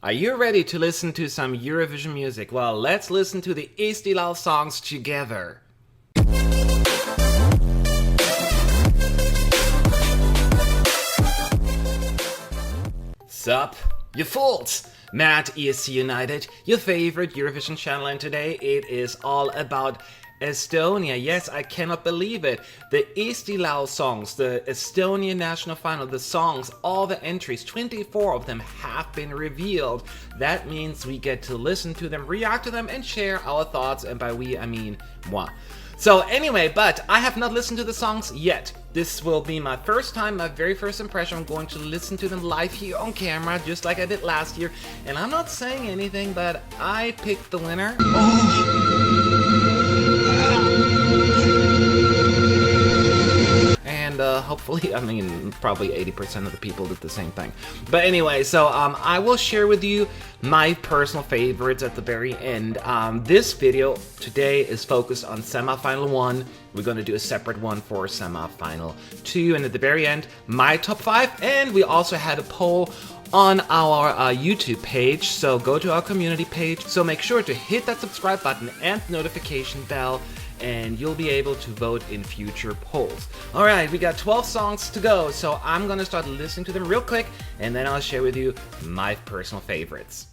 Are you ready to listen to some Eurovision music? Well, let's listen to the Eesti Laul songs together. Sup, you fools! Matt, ESC United, your favorite Eurovision channel, and today it is all about Estonia. Yes, I cannot believe it. The Eesti Laul songs, the Estonia national final, the songs, all the entries, 24 of them have been revealed. That means we get to listen to them, react to them, and share our thoughts, and by we, I mean moi. So anyway, but I have not listened to the songs yet. This will be my first time, my very first impression. I'm going to listen to them live here on camera, just like I did last year. And I'm not saying anything, but I picked the winner. And hopefully, I mean, probably 80% of the people did the same thing. But anyway, so I will share with you my personal favorites at the very end. This video today is focused on semifinal 1. We're going to do a separate one for semifinal 2. And at the very end, my top 5. And we also had a poll on our YouTube page. So go to our community page. So make sure to hit that subscribe button and notification bell, and you'll be able to vote in future polls. Alright, we got 12 songs to go, so I'm gonna start listening to them real quick, and then I'll share with you my personal favorites.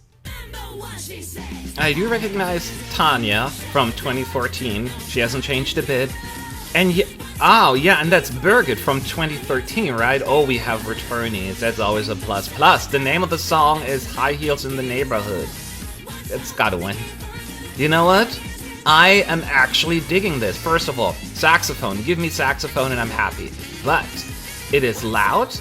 I do recognize Tanya from 2014. She hasn't changed a bit. And and that's Birgit from 2013, right? Oh, we have returnees. That's always a plus. Plus, the name of the song is High Heels in the Neighbourhood. It's gotta win. You know what? I am actually digging this. First of all, saxophone. Give me saxophone and I'm happy. But it is loud,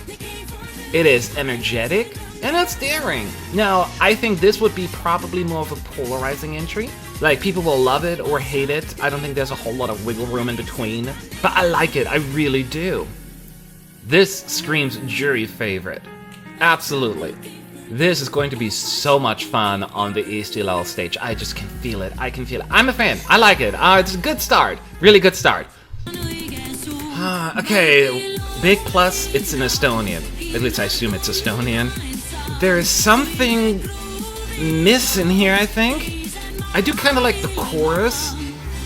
it is energetic, and it's daring. Now, I think this would be probably more of a polarizing entry. Like, people will love it or hate it. I don't think there's a whole lot of wiggle room in between. But I like it, I really do. This screams jury favorite. Absolutely. This is going to be so much fun on the Eesti Laul stage. I just can feel it. I can feel it. I'm a fan. I like it. It's a good start. Really good start. Okay, big plus, it's an Estonian. At least I assume it's Estonian. There is something missing here, I think. I do kind of like the chorus.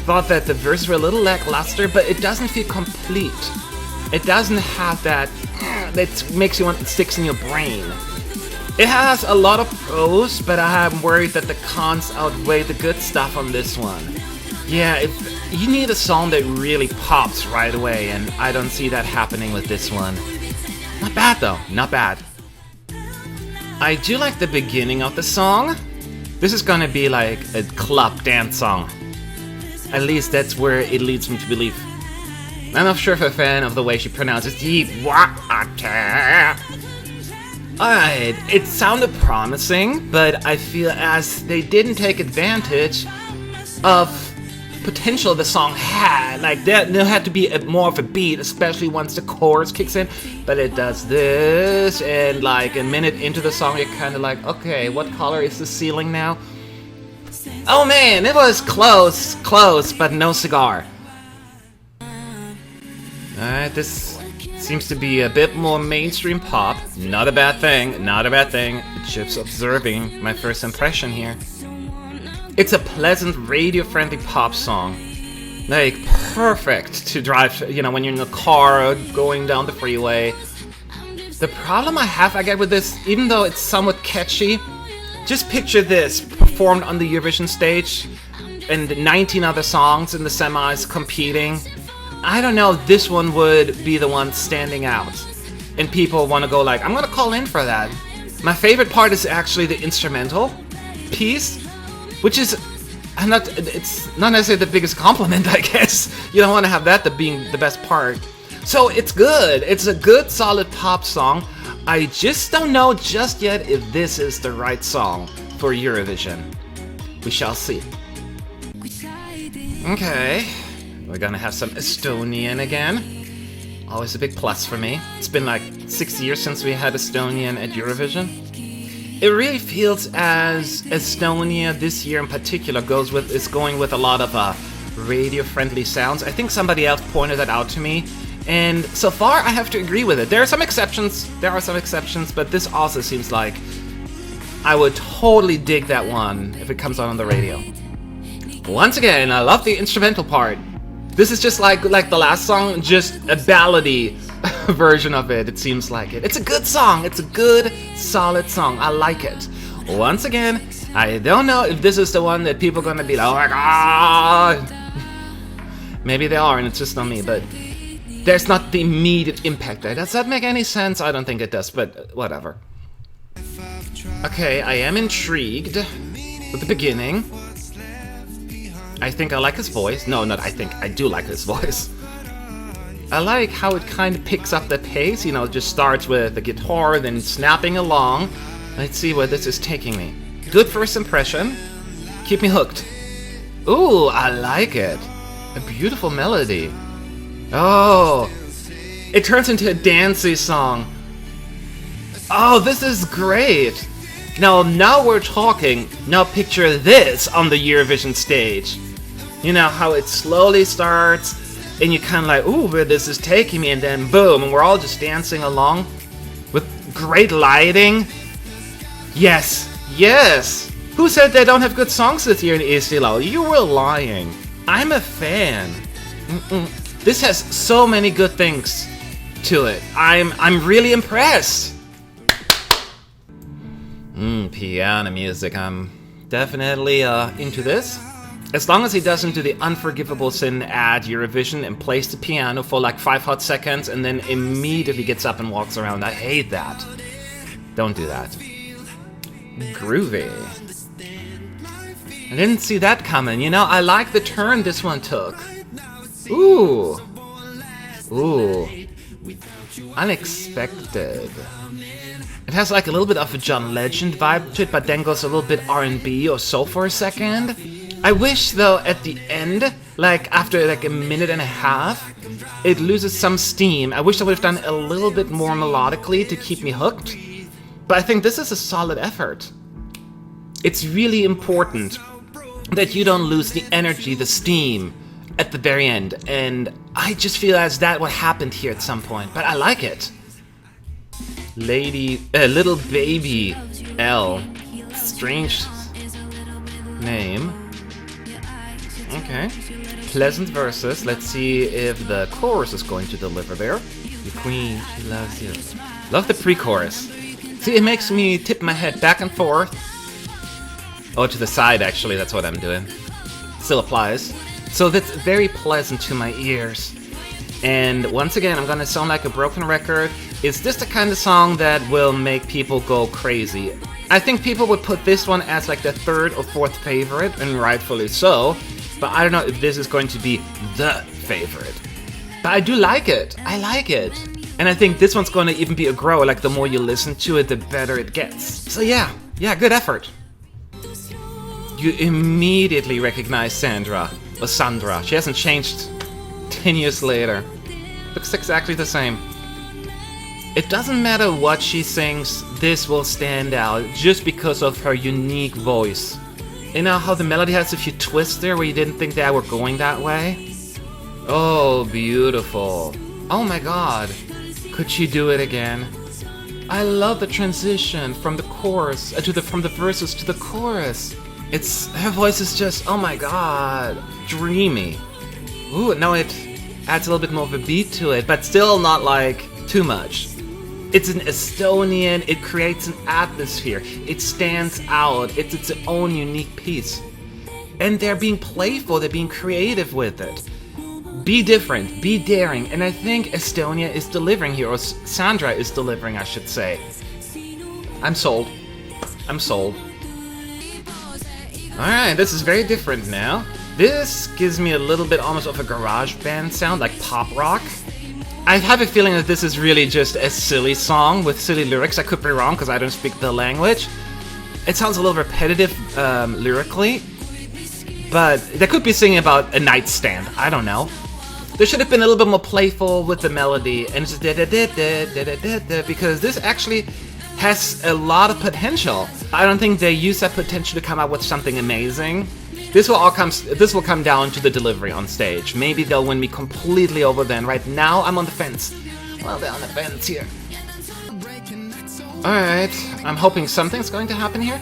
Thought that the verses were a little lackluster, but it doesn't feel complete. It doesn't have that makes you want it sticks in your brain. It has a lot of pros, but I'm worried that the cons outweigh the good stuff on this one. Yeah, you need a song that really pops right away, and I don't see that happening with this one. Not bad though, not bad. I do like the beginning of the song. This is gonna be like a club dance song. At least that's where it leads me to believe. I'm not sure if I'm a fan of the way she pronounces deep water. Alright, it sounded promising, but I feel as they didn't take advantage of potential the song had. Like, there had to be more of a beat, especially once the chorus kicks in. But it does this, and like a minute into the song, you're kind of like, okay, what color is the ceiling now? Oh man, it was close, but no cigar. Alright, this seems to be a bit more mainstream pop. Not a bad thing, not a bad thing. Just observing my first impression here. It's a pleasant, radio-friendly pop song. Like, perfect to drive, you know, when you're in the car or going down the freeway. The problem I get with this, even though it's somewhat catchy, just picture this performed on the Eurovision stage and 19 other songs in the semis competing. I don't know, this one would be the one standing out. And people want to go like, I'm gonna call in for that. My favorite part is actually the instrumental piece, which is, it's not necessarily the biggest compliment, I guess. You don't want to have that being the best part. So it's good. It's a good, solid pop song. I just don't know just yet if this is the right song for Eurovision. We shall see. Okay. We're gonna have some Estonian again. Always a big plus for me. It's been like 6 years since we had Estonian at Eurovision. It really feels as Estonia this year in particular is going with a lot of radio-friendly sounds. I think somebody else pointed that out to me, and so far I have to agree with it. There are some exceptions, but this also seems like I would totally dig that one if it comes on the radio. Once again, I love the instrumental part. This is just like the last song, just a ballady version of it. It seems like it. It's a good song. It's a good, solid song. I like it. Once again, I don't know if this is the one that people are gonna be like, oh my god. Maybe they are, and it's just not me. But there's not the immediate impact there. Does that make any sense? I don't think it does. But whatever. Okay, I am intrigued with the beginning. I think I like his voice. No, not I think. I do like his voice. I like how it kind of picks up the pace. You know, it just starts with the guitar, then snapping along. Let's see where this is taking me. Good first impression. Keep me hooked. Ooh, I like it. A beautiful melody. Oh, it turns into a dancey song. Oh, this is great. Now we're talking. Now picture this on the Eurovision stage. You know how it slowly starts, and you kind of like, ooh, where this is taking me, and then boom, and we're all just dancing along with great lighting. Yes, yes. Who said they don't have good songs this year in Eesti Laul? You were lying. I'm a fan. This has so many good things to it. I'm really impressed. Piano music. I'm definitely into this. As long as he doesn't do the unforgivable sin at Eurovision and plays the piano for like 5 hot seconds and then immediately gets up and walks around. I hate that. Don't do that. Groovy. I didn't see that coming. You know, I like the turn this one took. Ooh. Ooh. Unexpected. It has like a little bit of a John Legend vibe to it, but then goes a little bit R&B or so for a second. I wish though at the end, like after like a minute and a half, it loses some steam. I wish I would have done a little bit more melodically to keep me hooked. But I think this is a solid effort. It's really important that you don't lose the energy, the steam at the very end. And I just feel as that what happened here at some point, but I like it. Little baby L. Strange name. Okay. Pleasant verses. Let's see if the chorus is going to deliver there. The queen, she loves you. Love the pre-chorus. See, it makes me tip my head back and forth. Oh, to the side, actually, that's what I'm doing. Still applies. So that's very pleasant to my ears. And once again, I'm gonna sound like a broken record. Is this the kind of song that will make people go crazy? I think people would put this one as like the 3rd or 4th favorite, and rightfully so. But I don't know if this is going to be the favorite. But I do like it. I like it. And I think this one's going to even be a grower. Like the more you listen to it, the better it gets. So yeah, good effort. You immediately recognize Sandra. Or Sandra. She hasn't changed 10 years later. Looks exactly the same. It doesn't matter what she sings, this will stand out just because of her unique voice. You know how the melody has a few twists there where you didn't think they were going that way? Oh, beautiful. Oh my god. Could she do it again? I love the transition from the chorus, from the verses to the chorus. Her voice is just, oh my god, dreamy. Ooh, now it adds a little bit more of a beat to it, but still not like too much. It's an Estonian, it creates an atmosphere, it stands out, it's its own unique piece. And they're being playful, they're being creative with it. Be different, be daring, and I think Estonia is delivering here, or Sandra is delivering, I should say. I'm sold. I'm sold. Alright, this is very different now. This gives me a little bit almost of a garage band sound, like pop rock. I have a feeling that this is really just a silly song with silly lyrics. I could be wrong because I don't speak the language. It sounds a little repetitive lyrically, but they could be singing about a nightstand. I don't know. There should have been a little bit more playful with the melody, and it's just because this actually has a lot of potential. I don't think they use that potential to come out with something amazing. This will come down to the delivery on stage. Maybe they'll win me completely over then. Right now, I'm on the fence. Well, they're on the fence here. Alright, I'm hoping something's going to happen here.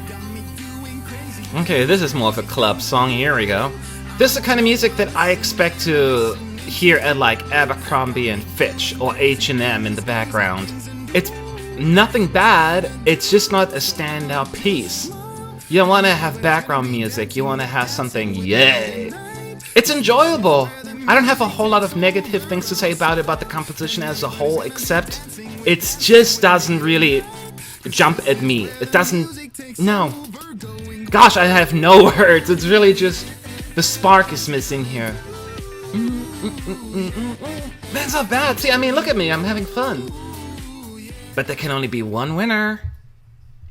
Okay, this is more of a club song. Here we go. This is the kind of music that I expect to hear at like Abercrombie and Fitch or H&M in the background. It's nothing bad, it's just not a standout piece. You don't want to have background music, you want to have something yay. It's enjoyable. I don't have a whole lot of negative things to say about it, about the composition as a whole, except it just doesn't really jump at me. It doesn't... no. Gosh, I have no words. It's really just... the spark is missing here. That's not bad. See, I mean, look at me. I'm having fun. But there can only be one winner.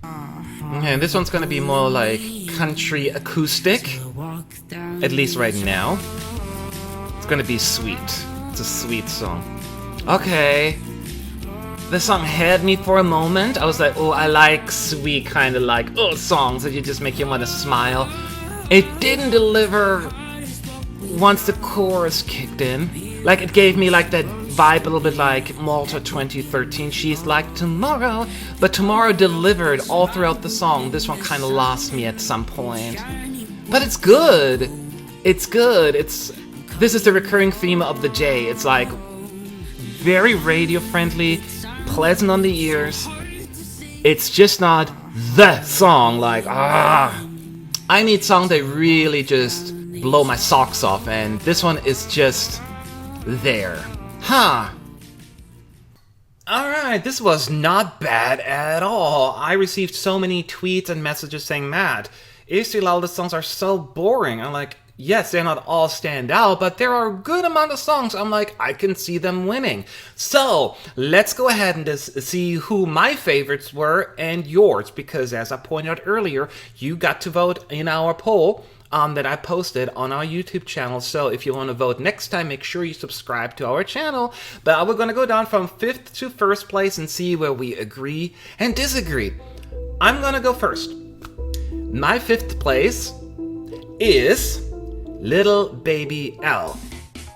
Okay, this one's gonna be more like country acoustic. At least right now. It's gonna be sweet. It's a sweet song. Okay. This song had me for a moment. I was like, oh, I like sweet kind of like, oh, songs that you just make you want to smile. It didn't deliver once the chorus kicked in. Like, it gave me like that vibe a little bit like Malta 2013. She's like tomorrow. But tomorrow delivered all throughout the song. This one kind of lost me at some point. But it's good. It's good. This is the recurring theme of the J. It's like very radio friendly, pleasant on the ears. It's just not the song like, I need songs that really just blow my socks off, and this one is just there. Alright, this was not bad at all. I received so many tweets and messages saying, Matt, Eesti Laul, the songs are so boring. I'm like, yes, they're not all stand out, but there are a good amount of songs. I'm like, I can see them winning. So, let's go ahead and just see who my favorites were and yours, because as I pointed out earlier, you got to vote in our poll that I posted on our YouTube channel. So if you want to vote next time, make sure you subscribe to our channel. But we're going to go down from 5th to 1st place and see where we agree and disagree. I'm going to go first. My 5th place is Little Baby L.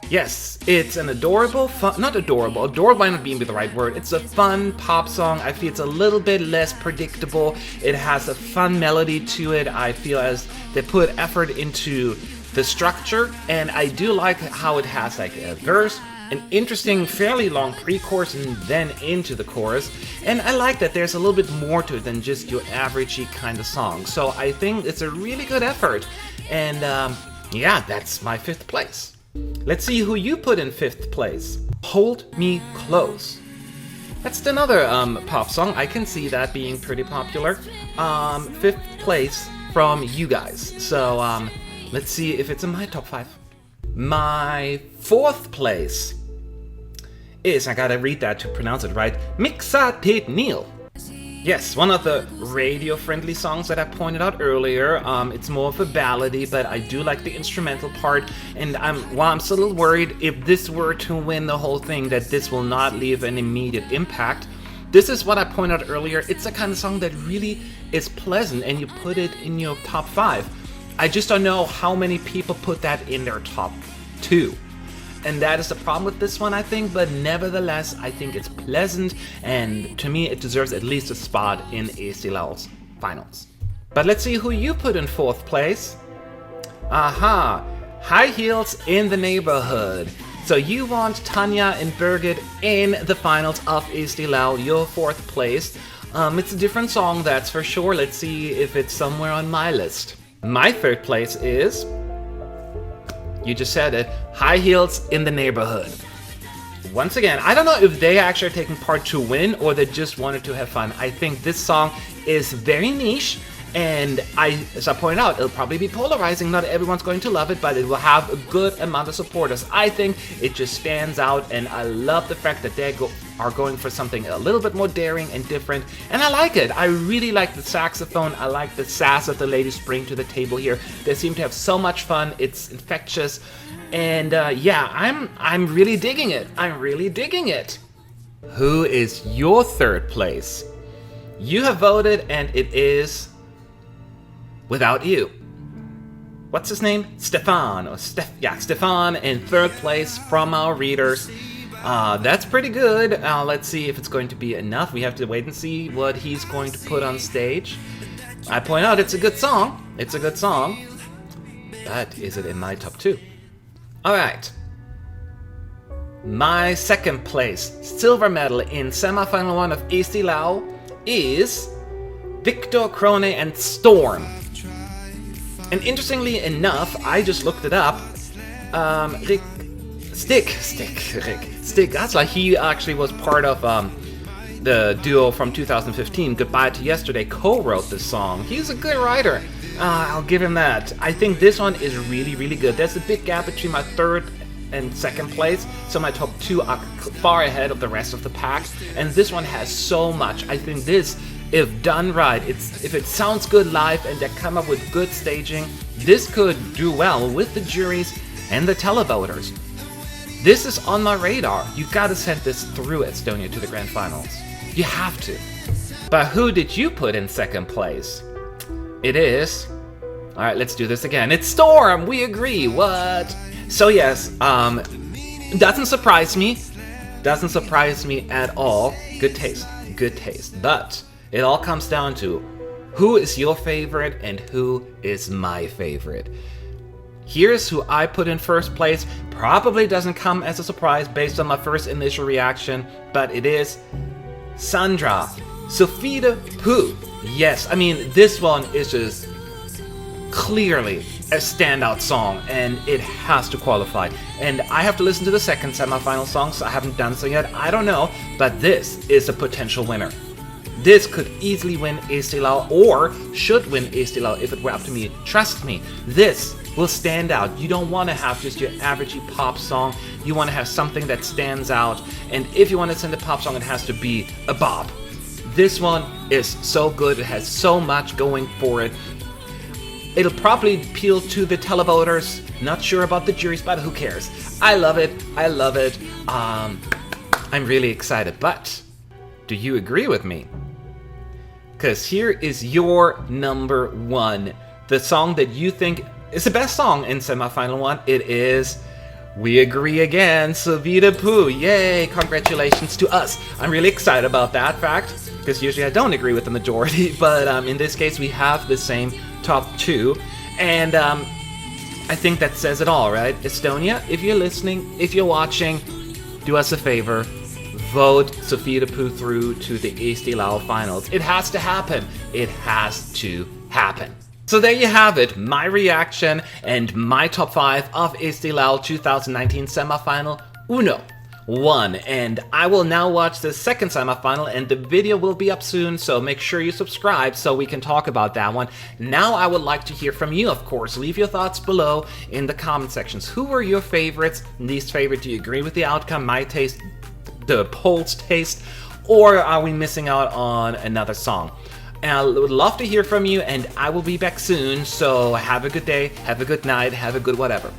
Yes, it's an adorable, adorable might not be the right word. It's a fun pop song. I feel it's a little bit less predictable. It has a fun melody to it. I feel as they put effort into the structure, and I do like how it has like a verse, an interesting, fairly long pre-chorus, and then into the chorus. And I like that there's a little bit more to it than just your averagey kind of song. So I think it's a really good effort. And yeah, that's my 5th place. Let's see who you put in 5th place. Hold Me Close. That's another pop song. I can see that being pretty popular. 5th place from you guys. So let's see if it's in my top 5. My 4th place is, I gotta read that to pronounce it right, Mixa Tit Neil. Yes, one of the radio-friendly songs that I pointed out earlier. It's more of a ballady, but I do like the instrumental part. And I'm still a little worried if this were to win the whole thing, that this will not leave an immediate impact. This is what I pointed out earlier. It's the kind of song that really is pleasant, and you put it in your top 5. I just don't know how many people put that in their top 2. And that is the problem with this one, I think, but nevertheless, I think it's pleasant, and to me, it deserves at least a spot in Eesti Laul's finals. But let's see who you put in 4th place. High Heels in the Neighbourhood. So you want Tanya and Birgit in the finals of Eesti Laul, your 4th place. It's a different song, that's for sure. Let's see if it's somewhere on my list. My 3rd place is... you just said it, High Heels in the Neighbourhood. Once again, I don't know if they actually are taking part to win or they just wanted to have fun. I think this song is very niche, and as I pointed out, it'll probably be polarizing. Not everyone's going to love it, but it will have a good amount of supporters. I think it just stands out, and I love the fact that they are going for something a little bit more daring and different, and I like it. I really like the saxophone. I like the sass that the ladies bring to the table here. They seem to have so much fun. It's infectious, and yeah, I'm really digging it. I'm really digging it. Who is your 3rd place? You have voted, and it is Without You. What's his name? Stefan, or Stefan in 3rd place from our readers. That's pretty good. Let's see if it's going to be enough. We have to wait and see what he's going to put on stage. I point out it's a good song. It's a good song. But is it in my top 2? Alright. My second place silver medal in semi-final 1 of Eesti Laul is Victor, Crone and Storm. And interestingly enough, I just looked it up. Rick, that's like he actually was part of the duo from 2015, Goodbye to Yesterday, co-wrote this song. He's a good writer. I'll give him that. I think this one is really, really good. There's a big gap between my third and second place, so my top 2 are far ahead of the rest of the pack, and this one has so much. I think this, if done right, if it sounds good live and they come up with good staging, this could do well with the juries and the televoters. This is on my radar. You gotta send this through Estonia to the grand finals. You have to. But who did you put in second place? It is... Alright, let's do this again. It's Storm! We agree! What? So yes, doesn't surprise me. Doesn't surprise me at all. Good taste. Good taste. But it all comes down to who is your favorite and who is my favorite. Here's who I put in first place. Probably doesn't come as a surprise based on my first initial reaction, but it is Sandra. Soovide. Yes, I mean, this one is just clearly a standout song, and it has to qualify. And I have to listen to the second semifinal song, so I haven't done so yet. I don't know, but this is a potential winner. This could easily win Eesti Laul, or should win Eesti Laul if it were up to me. Trust me, this will stand out. You don't want to have just your averagey pop song. You want to have something that stands out. And if you want to send a pop song, it has to be a bop. This one is so good. It has so much going for it. It'll probably appeal to the televoters. Not sure about the juries, but who cares? I love it. I love it. I'm really excited. But do you agree with me? Because here is your number 1. The song that you think is the best song in semifinal 1. It is We Agree Again, Soovide. Yay, congratulations to us. I'm really excited about that fact, because usually I don't agree with the majority, but in this case we have the same top 2, and I think that says it all, right? Estonia, if you're listening, if you're watching, do us a favor, vote Soovide through to the Eesti Laul finals. It has to happen. It has to happen. So there you have it, my reaction and my top 5 of Eesti Laul 2019 semifinal 1. And I will now watch the second semifinal, and the video will be up soon, so make sure you subscribe so we can talk about that one. Now I would like to hear from you, of course. Leave your thoughts below in the comment sections. Who were your favorites, least favorite? Do you agree with the outcome, my taste, the poll's taste, or are we missing out on another song? And I would love to hear from you, and I will be back soon, so have a good day, have a good night, have a good whatever.